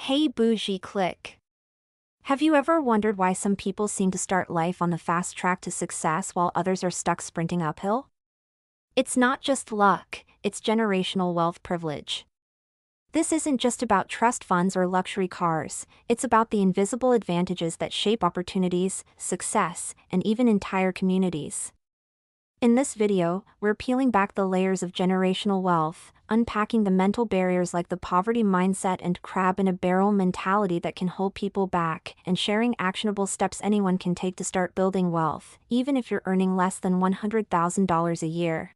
Hey Bougie click. Have you ever wondered why some people seem to start life on the fast track to success while others are stuck sprinting uphill? It's not just luck, it's generational wealth privilege. This isn't just about trust funds or luxury cars, it's about the invisible advantages that shape opportunities, success, and even entire communities. In this video, we're peeling back the layers of generational wealth, unpacking the mental barriers like the poverty mindset and crab-in-a-barrel mentality that can hold people back, and sharing actionable steps anyone can take to start building wealth, even if you're earning less than $100,000 a year.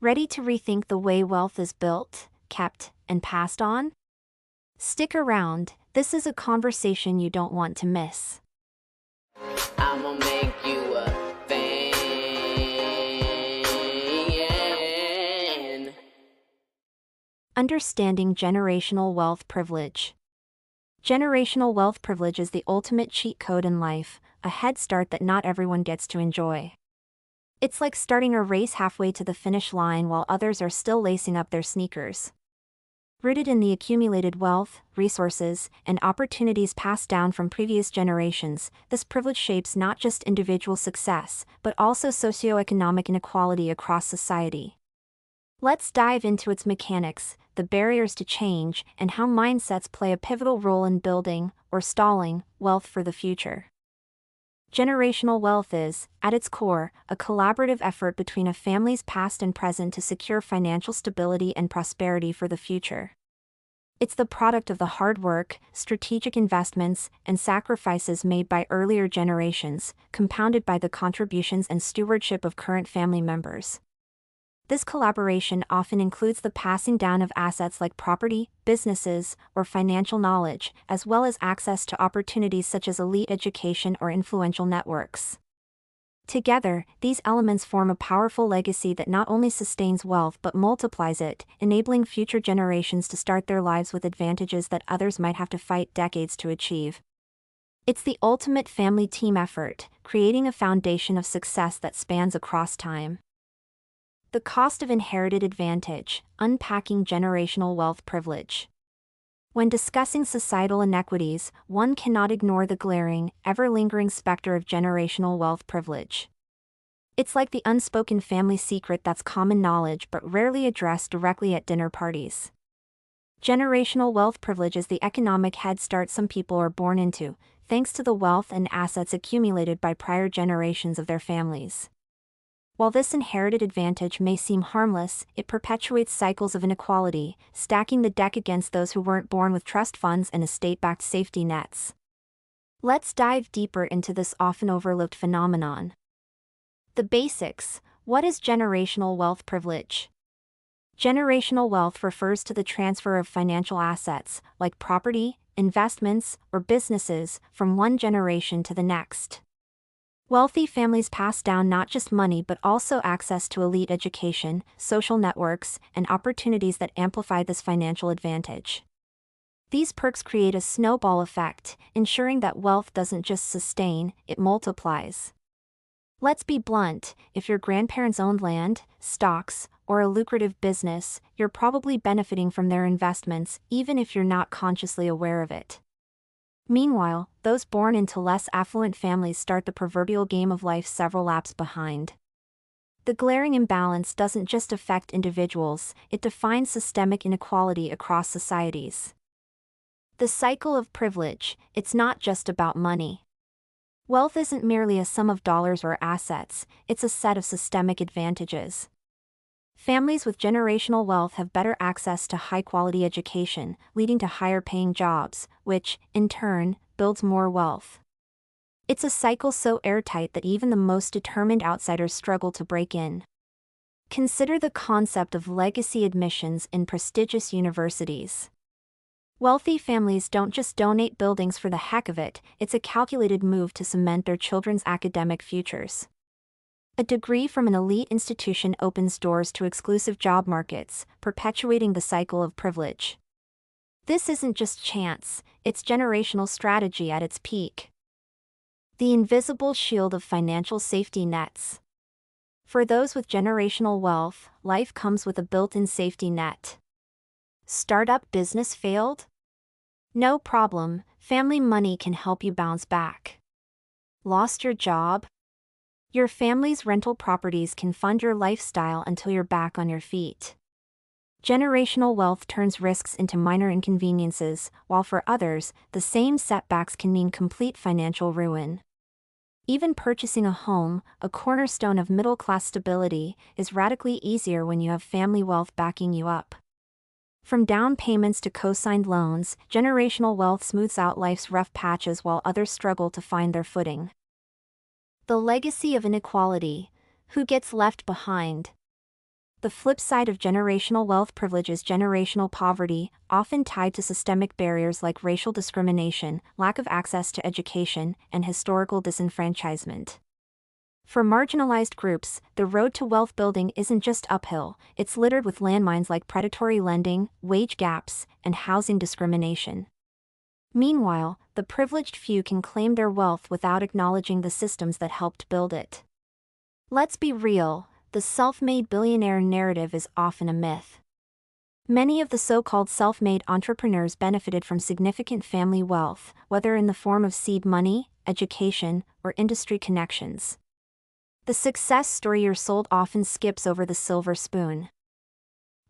Ready to rethink the way wealth is built, kept, and passed on? Stick around, this is a conversation you don't want to miss. I'ma make you a fan. Understanding generational wealth privilege. Generational wealth privilege is the ultimate cheat code in life, a head start that not everyone gets to enjoy. It's like starting a race halfway to the finish line while others are still lacing up their sneakers. Rooted in the accumulated wealth, resources, and opportunities passed down from previous generations, this privilege shapes not just individual success, but also socioeconomic inequality across society. Let's dive into its mechanics, the barriers to change, and how mindsets play a pivotal role in building, or stalling, wealth for the future. Generational wealth is, at its core, a collaborative effort between a family's past and present to secure financial stability and prosperity for the future. It's the product of the hard work, strategic investments, and sacrifices made by earlier generations, compounded by the contributions and stewardship of current family members. This collaboration often includes the passing down of assets like property, businesses, or financial knowledge, as well as access to opportunities such as elite education or influential networks. Together, these elements form a powerful legacy that not only sustains wealth but multiplies it, enabling future generations to start their lives with advantages that others might have to fight decades to achieve. It's the ultimate family team effort, creating a foundation of success that spans across time. The cost of inherited advantage, unpacking generational wealth privilege. When discussing societal inequities, one cannot ignore the glaring, ever-lingering specter of generational wealth privilege. It's like the unspoken family secret that's common knowledge but rarely addressed directly at dinner parties. Generational wealth privilege is the economic head start some people are born into, thanks to the wealth and assets accumulated by prior generations of their families. While this inherited advantage may seem harmless, it perpetuates cycles of inequality, stacking the deck against those who weren't born with trust funds and estate-backed safety nets. Let's dive deeper into this often overlooked phenomenon. The basics. What is generational wealth privilege? Generational wealth refers to the transfer of financial assets, like property, investments, or businesses, from one generation to the next. Wealthy families pass down not just money but also access to elite education, social networks, and opportunities that amplify this financial advantage. These perks create a snowball effect, ensuring that wealth doesn't just sustain, it multiplies. Let's be blunt, if your grandparents owned land, stocks, or a lucrative business, you're probably benefiting from their investments, even if you're not consciously aware of it. Meanwhile, those born into less affluent families start the proverbial game of life several laps behind. The glaring imbalance doesn't just affect individuals, it defines systemic inequality across societies. The cycle of privilege, it's not just about money. Wealth isn't merely a sum of dollars or assets, it's a set of systemic advantages. Families with generational wealth have better access to high-quality education, leading to higher-paying jobs, which, in turn, builds more wealth. It's a cycle so airtight that even the most determined outsiders struggle to break in. Consider the concept of legacy admissions in prestigious universities. Wealthy families don't just donate buildings for the heck of it, it's a calculated move to cement their children's academic futures. A degree from an elite institution opens doors to exclusive job markets, perpetuating the cycle of privilege. This isn't just chance, it's generational strategy at its peak. The invisible shield of financial safety nets. For those with generational wealth, life comes with a built-in safety net. Startup business failed? No problem, family money can help you bounce back. Lost your job? Your family's rental properties can fund your lifestyle until you're back on your feet. Generational wealth turns risks into minor inconveniences, while for others, the same setbacks can mean complete financial ruin. Even purchasing a home, a cornerstone of middle-class stability, is radically easier when you have family wealth backing you up. From down payments to co-signed loans, generational wealth smooths out life's rough patches while others struggle to find their footing. The legacy of inequality. Who gets left behind? The flip side of generational wealth privilege is generational poverty, often tied to systemic barriers like racial discrimination, lack of access to education, and historical disenfranchisement. For marginalized groups, the road to wealth building isn't just uphill, it's littered with landmines like predatory lending, wage gaps, and housing discrimination. Meanwhile, the privileged few can claim their wealth without acknowledging the systems that helped build it. Let's be real, the self-made billionaire narrative is often a myth. Many of the so-called self-made entrepreneurs benefited from significant family wealth, whether in the form of seed money, education, or industry connections. The success story you're sold often skips over the silver spoon.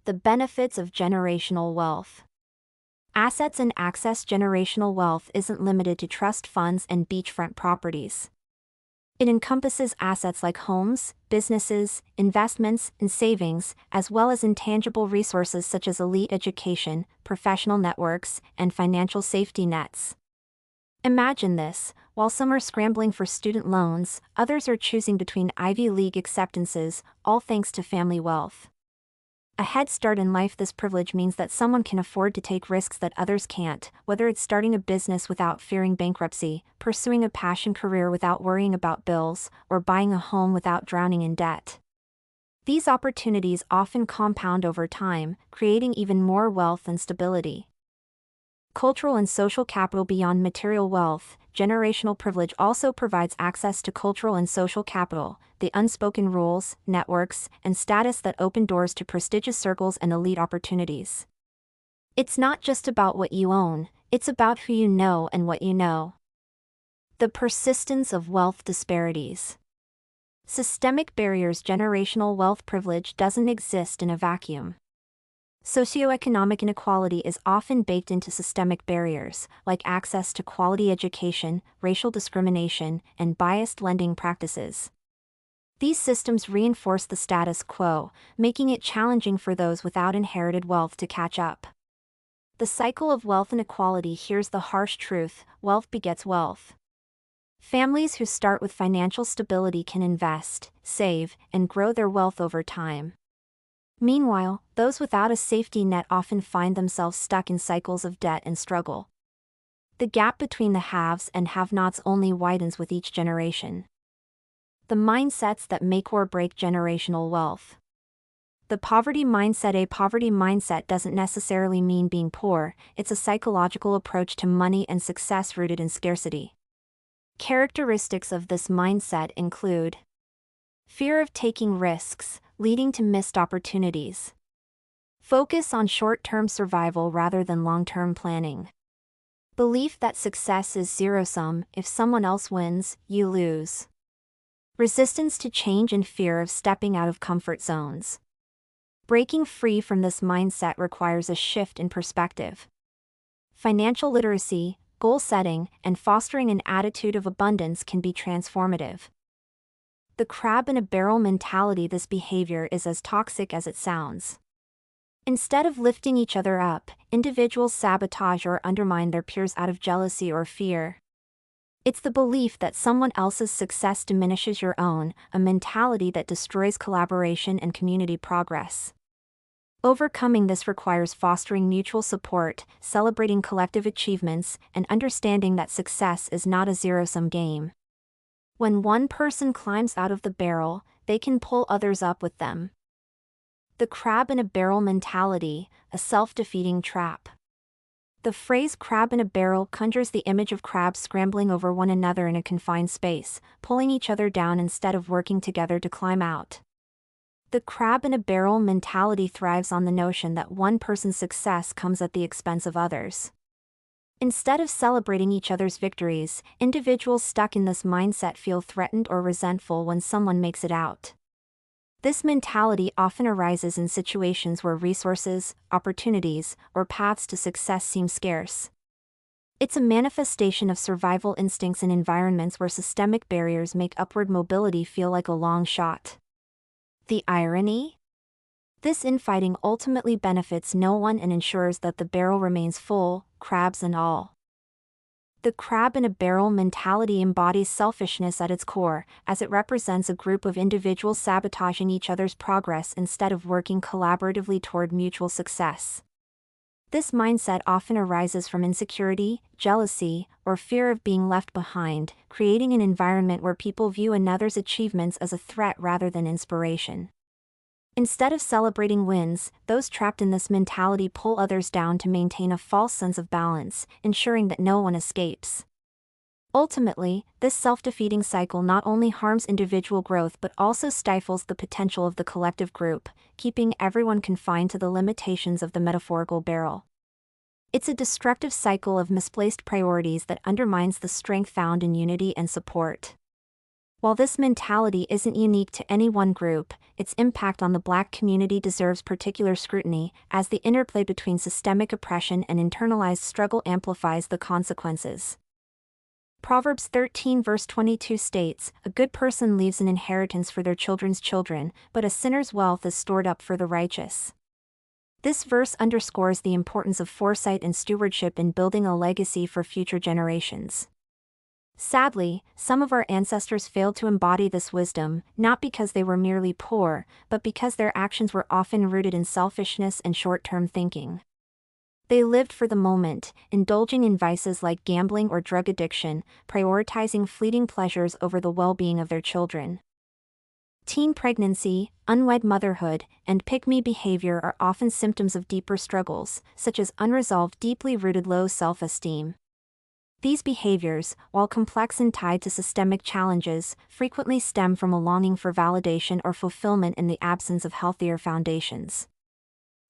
The benefits of generational wealth. Assets and access. Generational wealth isn't limited to trust funds and beachfront properties. It encompasses assets like homes, businesses, investments, and savings, as well as intangible resources such as elite education, professional networks, and financial safety nets. Imagine this: while some are scrambling for student loans, others are choosing between Ivy League acceptances, all thanks to family wealth. A head start in life. This privilege means that someone can afford to take risks that others can't, whether it's starting a business without fearing bankruptcy, pursuing a passion career without worrying about bills, or buying a home without drowning in debt. These opportunities often compound over time, creating even more wealth and stability. Cultural and social capital. Beyond material wealth, generational privilege also provides access to cultural and social capital, the unspoken rules, networks, and status that open doors to prestigious circles and elite opportunities. It's not just about what you own, it's about who you know and what you know. The persistence of wealth disparities. Systemic barriers. Generational wealth privilege doesn't exist in a vacuum. Socioeconomic inequality is often baked into systemic barriers, like access to quality education, racial discrimination, and biased lending practices. These systems reinforce the status quo, making it challenging for those without inherited wealth to catch up. The cycle of wealth inequality. Here's the harsh truth: wealth begets wealth. Families who start with financial stability can invest, save, and grow their wealth over time. Meanwhile, those without a safety net often find themselves stuck in cycles of debt and struggle. The gap between the haves and have-nots only widens with each generation. The mindsets that make or break generational wealth. The poverty mindset. A poverty mindset doesn't necessarily mean being poor, it's a psychological approach to money and success rooted in scarcity. Characteristics of this mindset include fear of taking risks, leading to missed opportunities. Focus on short-term survival rather than long-term planning. Belief that success is zero-sum: if someone else wins, you lose. Resistance to change and fear of stepping out of comfort zones. Breaking free from this mindset requires a shift in perspective. Financial literacy, goal setting, and fostering an attitude of abundance can be transformative. The crab-in-a-barrel mentality. This behavior is as toxic as it sounds. Instead of lifting each other up, individuals sabotage or undermine their peers out of jealousy or fear. It's the belief that someone else's success diminishes your own, a mentality that destroys collaboration and community progress. Overcoming this requires fostering mutual support, celebrating collective achievements, and understanding that success is not a zero-sum game. When one person climbs out of the barrel, they can pull others up with them. The crab-in-a-barrel mentality, a self-defeating trap. The phrase crab in a barrel conjures the image of crabs scrambling over one another in a confined space, pulling each other down instead of working together to climb out. The crab-in-a-barrel mentality thrives on the notion that one person's success comes at the expense of others. Instead of celebrating each other's victories, individuals stuck in this mindset feel threatened or resentful when someone makes it out. This mentality often arises in situations where resources, opportunities, or paths to success seem scarce. It's a manifestation of survival instincts in environments where systemic barriers make upward mobility feel like a long shot. The irony? This infighting ultimately benefits no one and ensures that the barrel remains full, crabs and all. The crab in a barrel mentality embodies selfishness at its core, as it represents a group of individuals sabotaging each other's progress instead of working collaboratively toward mutual success. This mindset often arises from insecurity, jealousy, or fear of being left behind, creating an environment where people view another's achievements as a threat rather than inspiration. Instead of celebrating wins, those trapped in this mentality pull others down to maintain a false sense of balance, ensuring that no one escapes. Ultimately, this self-defeating cycle not only harms individual growth but also stifles the potential of the collective group, keeping everyone confined to the limitations of the metaphorical barrel. It's a destructive cycle of misplaced priorities that undermines the strength found in unity and support. While this mentality isn't unique to any one group, its impact on the Black community deserves particular scrutiny, as the interplay between systemic oppression and internalized struggle amplifies the consequences. Proverbs 13 verse 22 states, "A good person leaves an inheritance for their children's children, but a sinner's wealth is stored up for the righteous." This verse underscores the importance of foresight and stewardship in building a legacy for future generations. Sadly, some of our ancestors failed to embody this wisdom, not because they were merely poor, but because their actions were often rooted in selfishness and short-term thinking. They lived for the moment, indulging in vices like gambling or drug addiction, prioritizing fleeting pleasures over the well-being of their children. Teen pregnancy, unwed motherhood, and pick-me behavior are often symptoms of deeper struggles, such as unresolved, deeply rooted low self-esteem. These behaviors, while complex and tied to systemic challenges, frequently stem from a longing for validation or fulfillment in the absence of healthier foundations.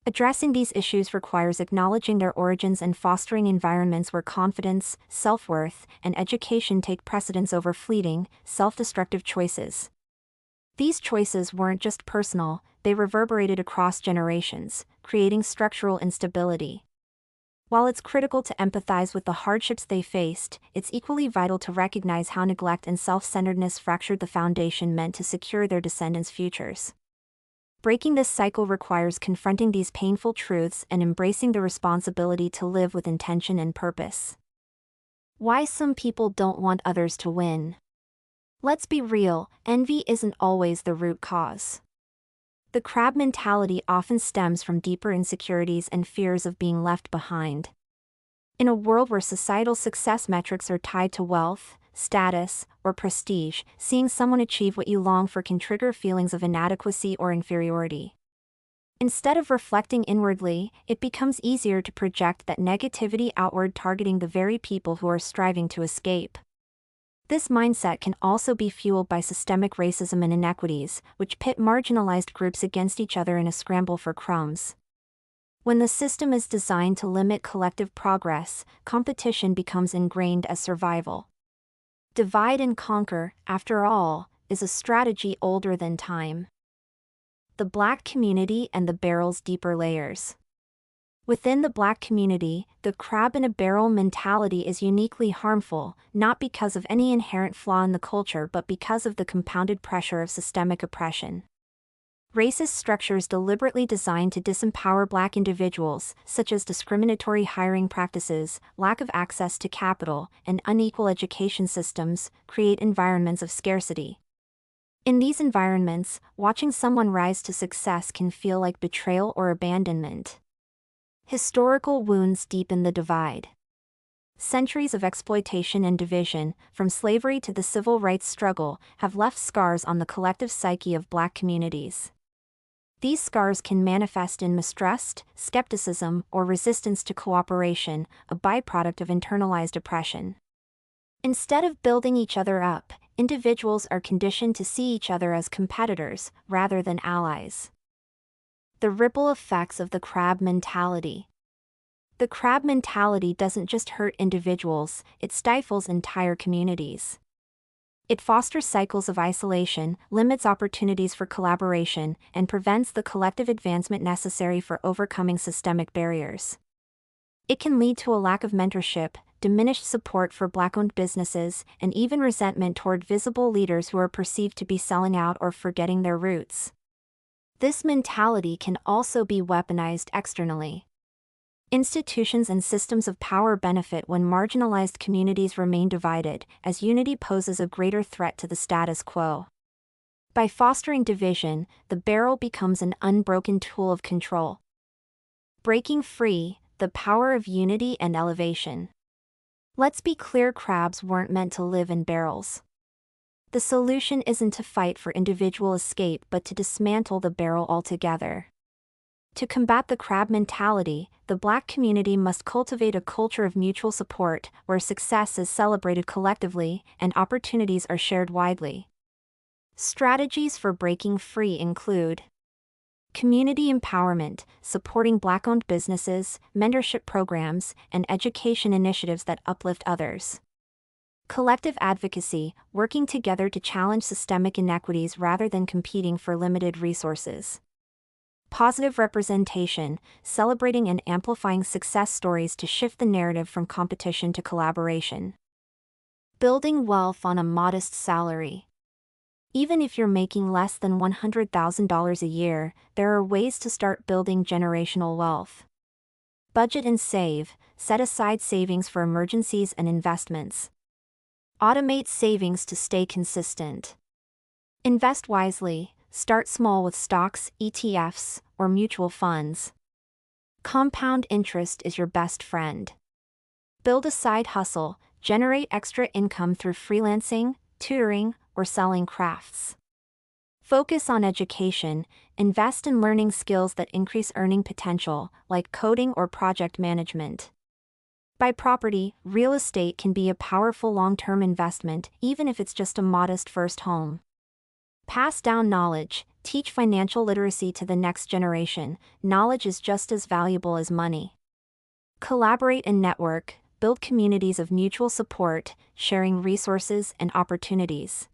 Addressing these issues requires acknowledging their origins and fostering environments where confidence, self-worth, and education take precedence over fleeting, self-destructive choices. These choices weren't just personal, they reverberated across generations, creating structural instability. While it's critical to empathize with the hardships they faced, it's equally vital to recognize how neglect and self-centeredness fractured the foundation meant to secure their descendants' futures. Breaking this cycle requires confronting these painful truths and embracing the responsibility to live with intention and purpose. Why some people don't want others to win? Let's be real, envy isn't always the root cause. The crab mentality often stems from deeper insecurities and fears of being left behind. In a world where societal success metrics are tied to wealth, status, or prestige, seeing someone achieve what you long for can trigger feelings of inadequacy or inferiority. Instead of reflecting inwardly, it becomes easier to project that negativity outward, targeting the very people who are striving to escape. This mindset can also be fueled by systemic racism and inequities, which pit marginalized groups against each other in a scramble for crumbs. When the system is designed to limit collective progress, competition becomes ingrained as survival. Divide and conquer, after all, is a strategy older than time. The Black community and the barrel's deeper layers. Within the Black community, the crab-in-a-barrel mentality is uniquely harmful, not because of any inherent flaw in the culture but because of the compounded pressure of systemic oppression. Racist structures deliberately designed to disempower Black individuals, such as discriminatory hiring practices, lack of access to capital, and unequal education systems, create environments of scarcity. In these environments, watching someone rise to success can feel like betrayal or abandonment. Historical wounds deepen the divide. Centuries of exploitation and division, from slavery to the civil rights struggle, have left scars on the collective psyche of Black communities. These scars can manifest in mistrust, skepticism, or resistance to cooperation, a byproduct of internalized oppression. Instead of building each other up, individuals are conditioned to see each other as competitors, rather than allies. The ripple effects of the crab mentality. The crab mentality doesn't just hurt individuals, it stifles entire communities. It fosters cycles of isolation, limits opportunities for collaboration, and prevents the collective advancement necessary for overcoming systemic barriers. It can lead to a lack of mentorship, diminished support for Black-owned businesses, and even resentment toward visible leaders who are perceived to be selling out or forgetting their roots. This mentality can also be weaponized externally. Institutions and systems of power benefit when marginalized communities remain divided, as unity poses a greater threat to the status quo. By fostering division, the barrel becomes an unbroken tool of control. Breaking free, the power of unity and elevation. Let's be clear, crabs weren't meant to live in barrels. The solution isn't to fight for individual escape but to dismantle the barrel altogether. To combat the crab mentality, the Black community must cultivate a culture of mutual support, where success is celebrated collectively and opportunities are shared widely. Strategies for breaking free include community empowerment, supporting Black-owned businesses, mentorship programs, and education initiatives that uplift others. Collective advocacy, working together to challenge systemic inequities rather than competing for limited resources. Positive representation, celebrating and amplifying success stories to shift the narrative from competition to collaboration. Building wealth on a modest salary. Even if you're making less than $100,000 a year, there are ways to start building generational wealth. Budget and save, set aside savings for emergencies and investments. Automate savings to stay consistent. Invest wisely. Start small with stocks, ETFs, or mutual funds. Compound interest is your best friend. Build a side hustle, generate extra income through freelancing, tutoring, or selling crafts. Focus on education, invest in learning skills that increase earning potential, like coding or project management. Buy property, real estate can be a powerful long-term investment, even if it's just a modest first home. Pass down knowledge, teach financial literacy to the next generation. Knowledge is just as valuable as money. Collaborate and network, build communities of mutual support, sharing resources and opportunities.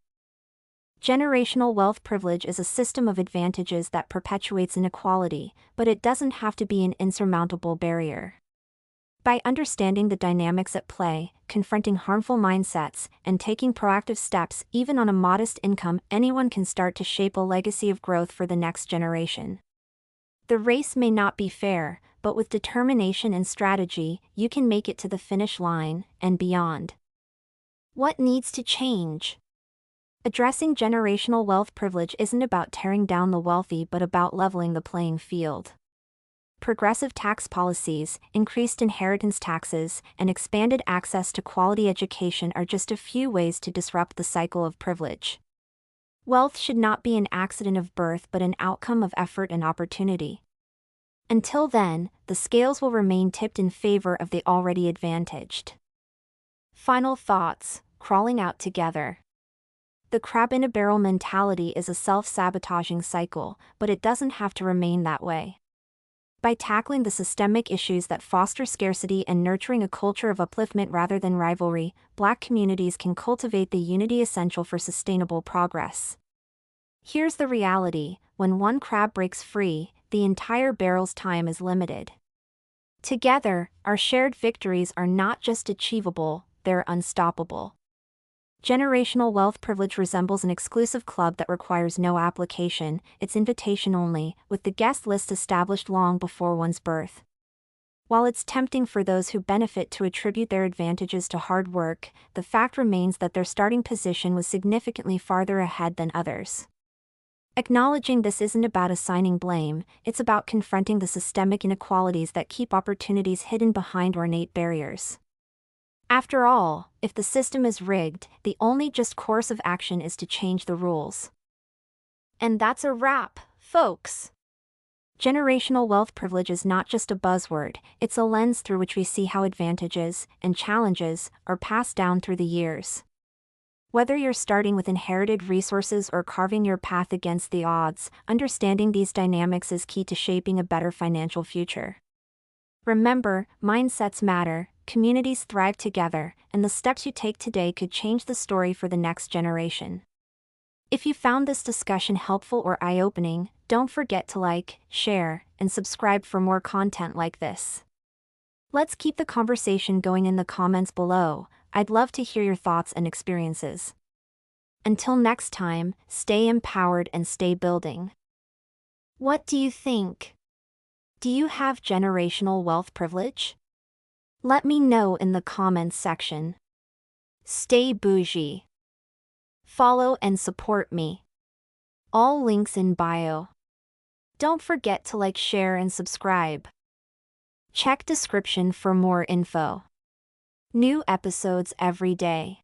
Generational wealth privilege is a system of advantages that perpetuates inequality, but it doesn't have to be an insurmountable barrier. By understanding the dynamics at play, confronting harmful mindsets, and taking proactive steps, even on a modest income, anyone can start to shape a legacy of growth for the next generation. The race may not be fair, but with determination and strategy, you can make it to the finish line and beyond. What needs to change? Addressing generational wealth privilege isn't about tearing down the wealthy but about leveling the playing field. Progressive tax policies, increased inheritance taxes, and expanded access to quality education are just a few ways to disrupt the cycle of privilege. Wealth should not be an accident of birth but an outcome of effort and opportunity. Until then, the scales will remain tipped in favor of the already advantaged. Final thoughts, crawling out together. The crab-in-a-barrel mentality is a self-sabotaging cycle, but it doesn't have to remain that way. By tackling the systemic issues that foster scarcity and nurturing a culture of upliftment rather than rivalry, Black communities can cultivate the unity essential for sustainable progress. Here's the reality: when one crab breaks free, the entire barrel's time is limited. Together, our shared victories are not just achievable, they're unstoppable. Generational wealth privilege resembles an exclusive club that requires no application, it's invitation only, with the guest list established long before one's birth. While it's tempting for those who benefit to attribute their advantages to hard work, the fact remains that their starting position was significantly farther ahead than others. Acknowledging this isn't about assigning blame, it's about confronting the systemic inequalities that keep opportunities hidden behind ornate barriers. After all, if the system is rigged, the only just course of action is to change the rules. And that's a wrap, folks. Generational wealth privilege is not just a buzzword, it's a lens through which we see how advantages and challenges are passed down through the years. Whether you're starting with inherited resources or carving your path against the odds, understanding these dynamics is key to shaping a better financial future. Remember, mindsets matter, communities thrive together, and the steps you take today could change the story for the next generation. If you found this discussion helpful or eye-opening, don't forget to like, share, and subscribe for more content like this. Let's keep the conversation going in the comments below. I'd love to hear your thoughts and experiences. Until next time, stay empowered and stay building. What do you think? Do you have generational wealth privilege? Let me know in the comments section. Stay bougie. Follow and support me. All links in bio. Don't forget to like, share, and subscribe. Check description for more info. New episodes every day.